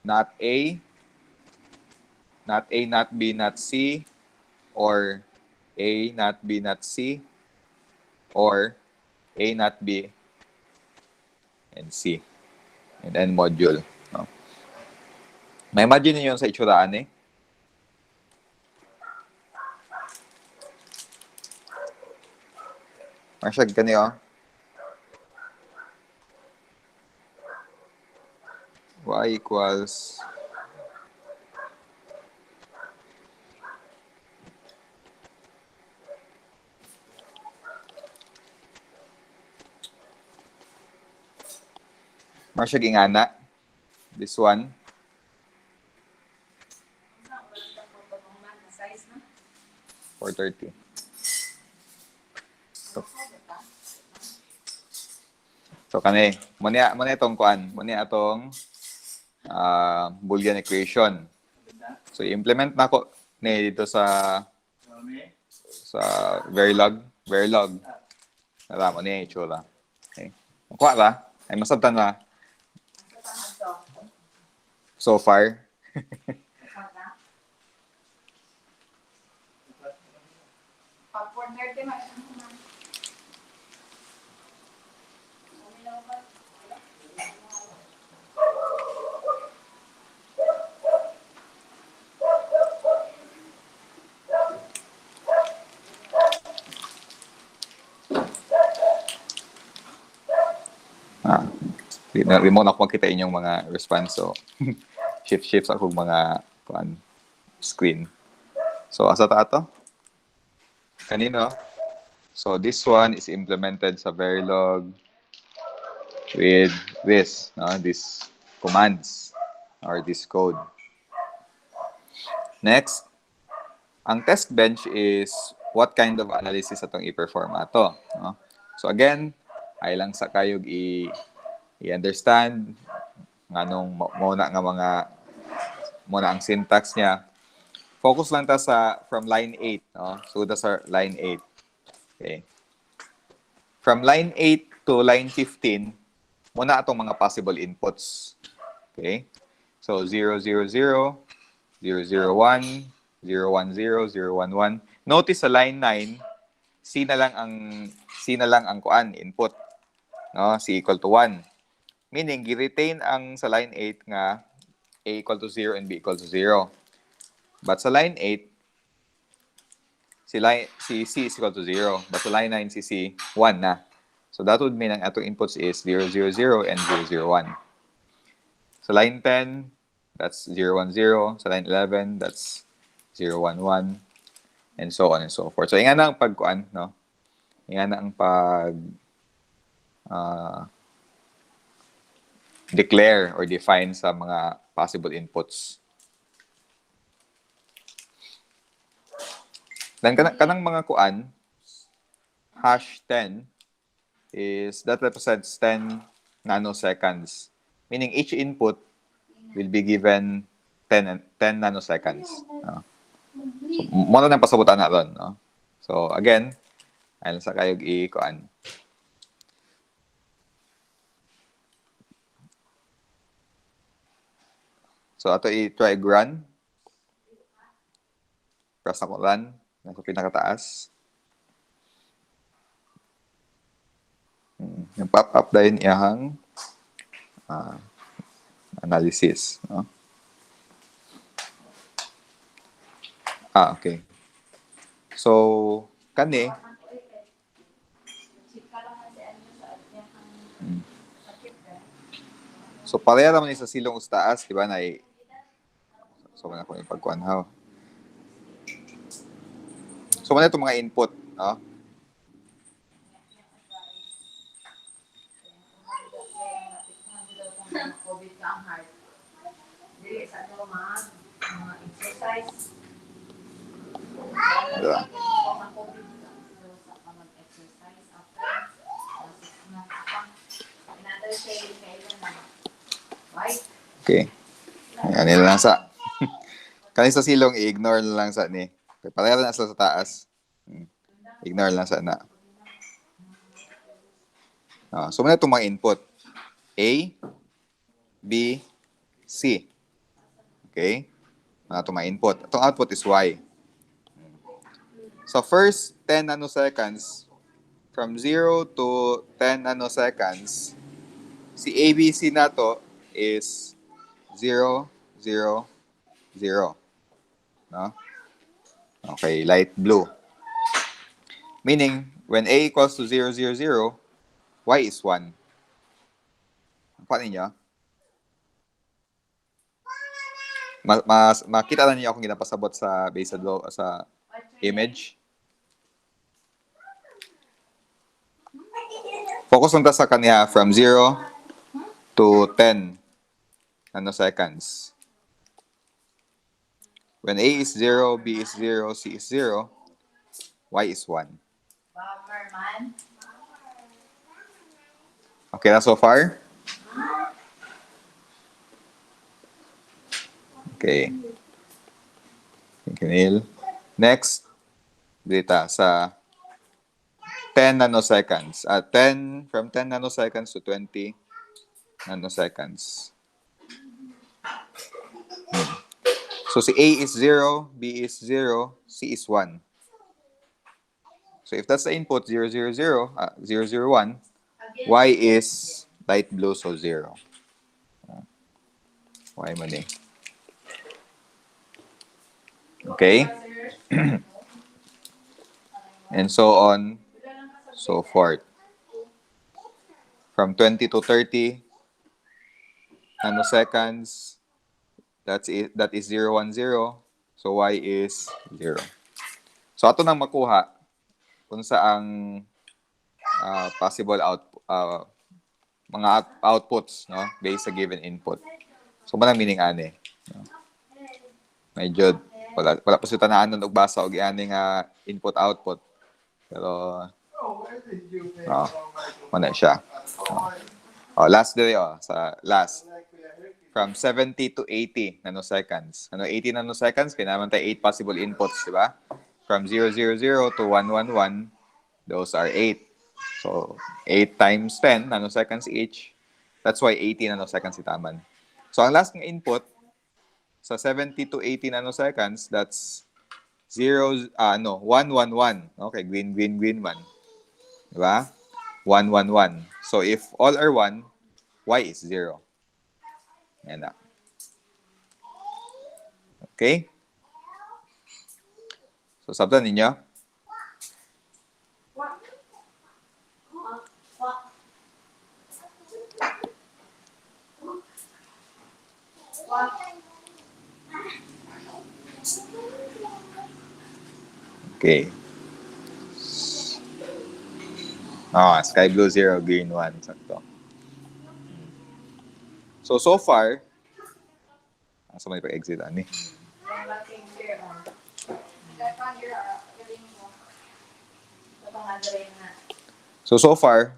not A, not A, not B, not C, or A, not B, not C, or A, not B, and C. And then module. No? May imagine niyo yun sa itsuraan eh. Masyag ka niyo. Y equals Masyag ingana. This one. Size na. 430. So kani, muna itong kuan, muna itong Boolean equation. So i-implement na ko ni dito sa Verilog. Nala mo niya itsura. Okay. Kuha ba? Ay masabtan na. So far. Popcorn nerd man. Di mo na ako makita inyong mga response. So, shift sa akong mga screen. So, asa ta ato? Kanino? So, this one is implemented sa Verilog with this, these commands or this code. Next, ang test bench is what kind of analysis atong i-perform ato. No? So, again, ay lang sa kayog i-understand nganong muna ang syntax niya. Focus lang ta sa from line 8, no? So that's our line 8. Okay. From line 8 to line 15, muna atong mga possible inputs. Okay? So 000, 001, 010, 011. Notice sa line 9, C na lang ang kuan input. No, C equal to 1. Meaning, gi-retain ang sa line 8 nga A equal to 0 and B equal to 0. But sa line 8, si C is equal to 0. But sa line 9, si C, 1 na. So that would mean ang atong inputs is 000 and 001. Sa line 10, that's 010. Sa line 11, that's 011. And so on and so forth. So, nga na ang pagkuan, no? Nga na ang declare or define sa mga possible inputs. Then kanang mga kuan, hash 10 is that represents 10 nanoseconds. Meaning each input will be given 10 nanoseconds. No? Mo na pasabutan na ron, no? So again, ayun sa kayog i-kuan. So ato i-try run. Press ako run. Nasa pinakataas. Yung pop-up dahil iyahang analysis. No? Okay. So, kani, so pareha naman sa silong ustaas, di ba, na so, man ako yung pagkuanhaw. So, man ito mga input, no? COVID ka ang heart. Dili sa ano mga exercise. Diba? COVID ka. So, sa mag-exercise after. Another day, kailan na. Right? Okay. Yan, nila lang sa. Kanin sa silong, i-ignore na lang sa ni. Okay, pareha na sila sa taas. Ignore lang sa na. So, man itong mga input. A, B, C. Okay? Mga itong mga input. Itong output is Y. So, first 10 nanoseconds, from 0 to 10 nanoseconds, si ABC na to is 0, 0, 0. No? Okay, light blue. Meaning, when A equals to 0, 0, 0, Y is 1. Paano ninyo? Makita na niyo akong ginapasabot sa base sa image. Focus lang ta sa kanya from 0 to 10 nanoseconds. When A is 0, B is 0, C is 0, Y is 1. Bomberman. Okay na so far? Okay. Thank you, Neil. Next, data sa 10 nanoseconds. From 10 nanoseconds to 20 nanoseconds. So, si A is 0, B is 0, C is 1. So, if that's the input, 0, 0, 0, 0, 0, 1, Y is light blue, so 0. Y man eh. Okay? And so on, so forth. From 20 to 30 nanoseconds, that is 0, 1, 0. So Y is 0. So ato nang makuha kung saang possible mga outputs, no, based sa given input. So manang meaning ani, no? Medyo wala pa sa tanaan og basa og ani nga input output. Pero mana siya. Last day sa last from 70 to 80 nanoseconds. 80 nanoseconds, kaya naman tayo 8 possible inputs, di ba? From 000 to 111, those are 8. So, 8 times 10 nanoseconds each. That's why 80 nanoseconds itaman. So, ang last ng input, sa 70 to 80 nanoseconds, that's 111. Okay, green, 1. Di ba? 111. So, if all are 1, Y is 0. Yan na. Okay? So, sabtan ninyo? Okay. Sky blue 0, green 1. Sakto. So far, asa may pag-exit, ani? So far,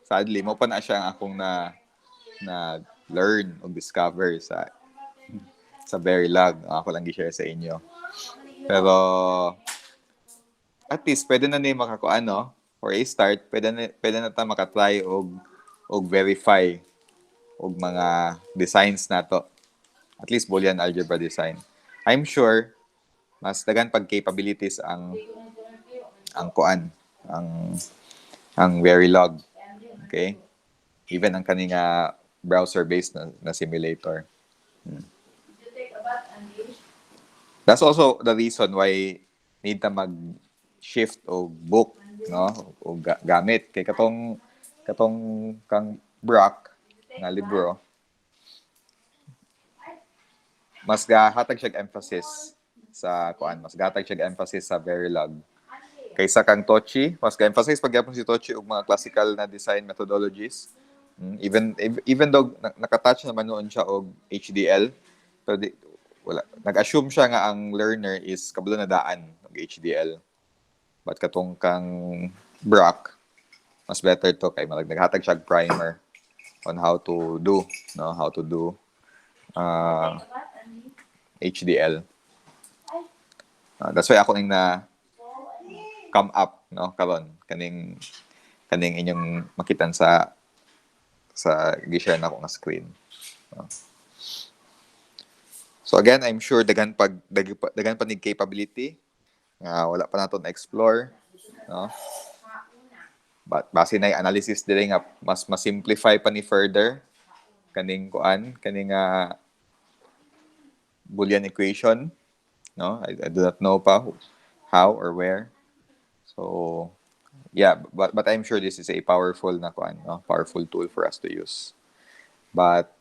sadly, mo pa na siya ang akong na learn o discover sa Verilog. Ako lang gi-share sa inyo. Pero at least pwede na ni makakuan no for a start pwede na ta makatry og verify og mga designs nato. At least Boolean algebra design. I'm sure mas dagan pag capabilities ang kuan ang Verilog. Okay? Even ang kaninga browser-based na simulator. Did you take a bath, Andy? That's also the reason why need ta mag-shift o book, no? O gamit. Kay katong kang Brock nga libro, mas gahatag siya emphasis sa kuan, mas gahatag siya emphasis sa Verilog. Kaysa kang Tochi, mas ga-emphasize pagyapon si Tochi og mga classical na design methodologies. Even though nakatouch naman noon siya og HDL, pero wala. Nag-assume siya nga ang learner is kabalo na daan ng HDL. But katong kang Brock, mas better to kay naghatag siya primer on how to do, no? How to do Take a bath, Andy. HDL. That's why ako ning na come up, no? Karon kaning inyong makitan sa gi-share nako nga screen. So again, I'm sure dagan pa nig capability nga wala pa naton na-explore, no? But base na yung analysis dili nga mas simplify pa ni further kaning Boolean equation, no? I do not know pa how or where. So yeah, but I'm sure this is a powerful na no? Powerful tool for us to use. But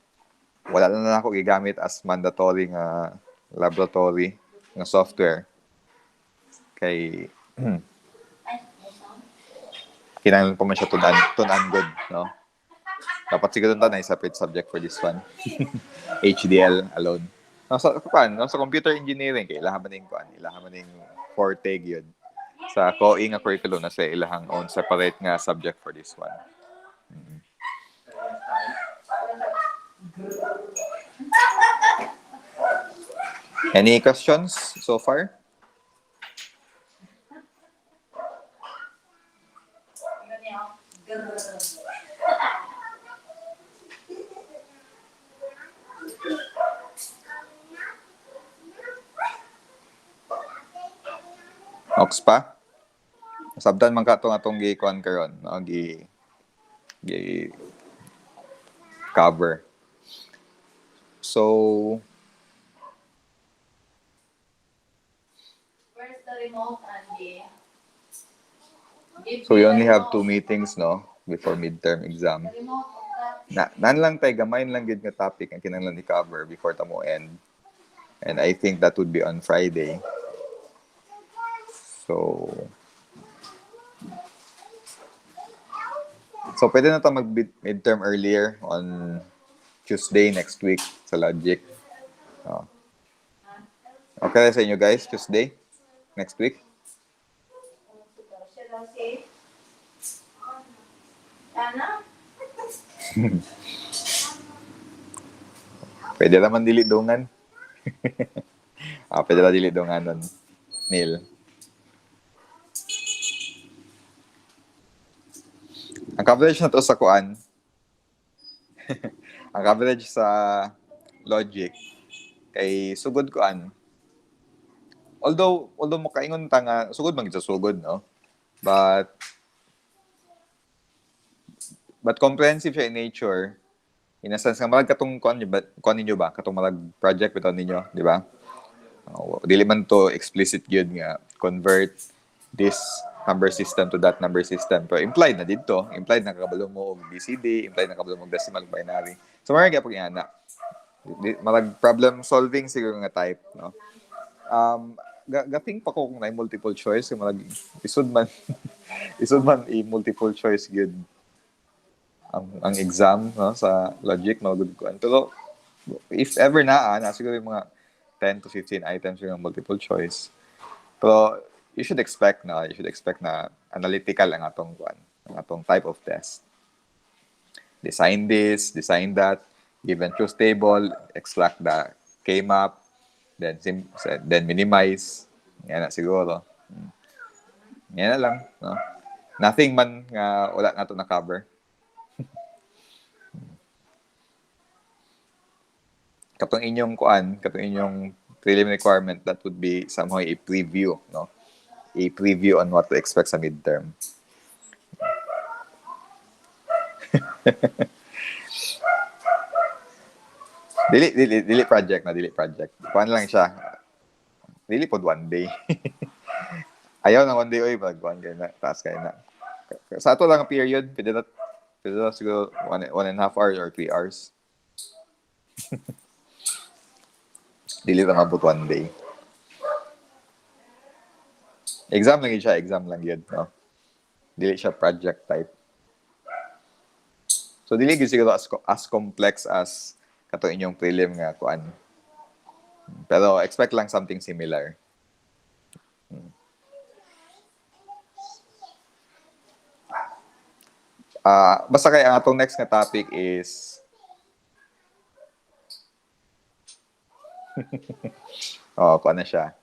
wala na ako gigamit as mandatory nga laboratory nga software kay kinahanglan pa man siya tunan good, no? Dapat siguro na separate subject for this one. HDL alone. Sa computer engineering kay ilaha man ning forte gyud. Sa COE nga curriculum na sa ilahang own separate nga subject for this one. Any questions so far? Ox pa? Sabdan man ka atong gi-kuan karon, no? Gi cover. So, Where's the remote, Andy? we only have 2 meetings, no? Before midterm exam. The remote of that. Nan lang tay gamay lang gid nga topic ang kinahanglan i-cover before ta mo end. And I think that would be on Friday. So pwede na ta mag-midterm earlier on Tuesday next week sa Logic. Oh. Okay sa inyo guys, Tuesday next week? Should I say? Sana? Pwede naman dili dungan. Pwede na dili dungan nun. Neil. Ang coverage na to sa kuan. Ang coverage sa Logic kay sugod kuan. Although makaingon ta nga sugod man gid sa sugod, no? But comprehensive siya in nature. In a sense nga malag katong kuan ninyo ba? Katong malag project bitaw ninyo, di ba? Dili man to explicit gyud nga convert this number system to that number system. Pero implied na dito. Implied na kakabalo mo og BCD, implied na kakabalo mo og decimal binary. So marag gyapon ana. Malag problem solving siguro nga type, no? Gating pa ko kung na multiple choice, malag isud man i multiple choice gyud ang exam, no, sa Logic magud ko. Pero if ever na siguro yung mga 10 to 15 items yung multiple choice. Pero you should expect na analytical ang atong type of test. Design this, design that, given truth table, extract the K-map, then minimize. Yan na siguro. Yan na lang, no? Nothing man nga wala na to na cover. Katong inyong prelim requirement, that would be somehow a preview, no? A preview on what to expect sa midterm. dili project. Kuan lang siya. Dili pod one day. Ayaw na one day, oy, magkuhan kayo na, taas kayo na. Sa ato lang ang period, pwede na siguro 1.5 hours or 3 hours. Dili lang abot one day. Exam lang yun, no? Dili siya project type. So, dili gyud siguro as complex as kato inyong prelim nga kuan. Pero expect lang something similar. Basta kaya ang atong next nga topic is kuan na siya.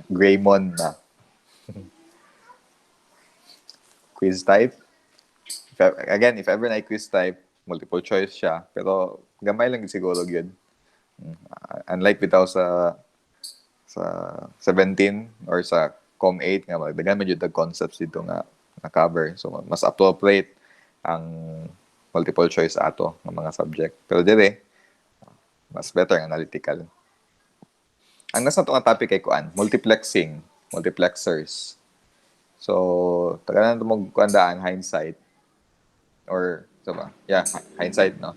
Greymon na. Quiz type. If ever na quiz type, multiple choice siya. Pero gamay lang siguro yun. Unlike bitaw sa 17 or sa Com 8 nga magdagan medyo the concepts dito nga na-cover. So mas appropriate ang multiple choice ato ng mga subject. Pero dire mas better ang analytical. Ang nasa itong topic ay kuan, multiplexers. So, taga na ito magkuandaan, hindsight. Or, so ba? Yeah, hindsight, no?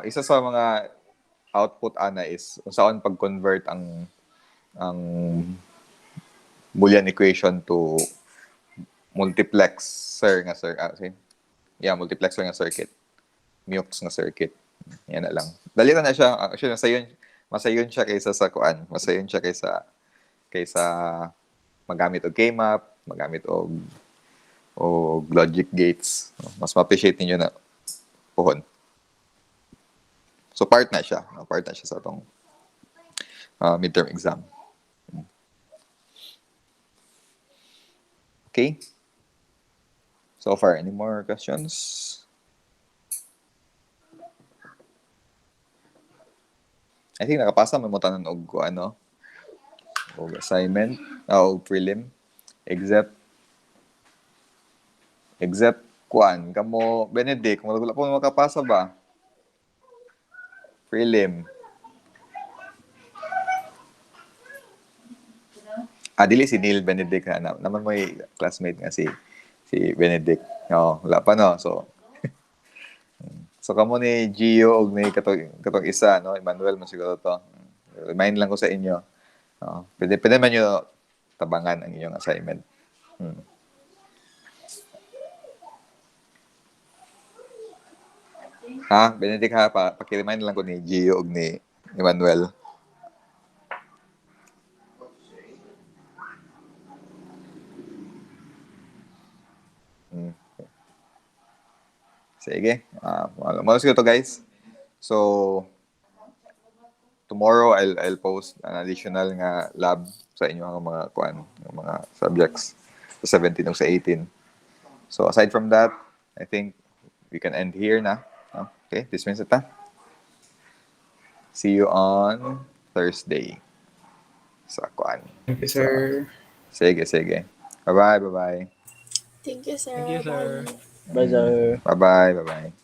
Isa sa mga output ana is kung saan pag-convert ang Boolean equation to multiplexer nga multiplexer nga circuit. Mux nga circuit. Yan na lang. Dali na siya. Actually, masayon siya kaysa sa kuan. Masayon siya kaysa magamit og K-map, magamit og logic gates. Mas ma-appreciate niyo na puhon. So part na siya sa atong midterm exam. Okay? So far, any more questions? I think nakapasa may mo tanan og og assignment og prelim except kuan kamo Benedict kung wala po makapasa ba prelim dili si Neil Benedict na naman may classmate nga si Benedict wala pa no so kamo ni Gio og ni katong isa no Emmanuel man siguro to remind lang ko sa inyo pwede man nyo tabangan ang inyong assignment Benedict paki-remind lang ko ni Gio og ni Emmanuel. Sige. Malo siguro to guys. So tomorrow I'll post an additional nga lab sa inyo ang mga subjects sa 17 ug sa 18. So aside from that, I think we can end here na. Okay, dismiss ita. See you on Thursday. Sa kuan. Thank you, sir. Sige. Bye-bye. Thank you, sir. Thank you, sir. Bye. Bye, sir. Bye-bye.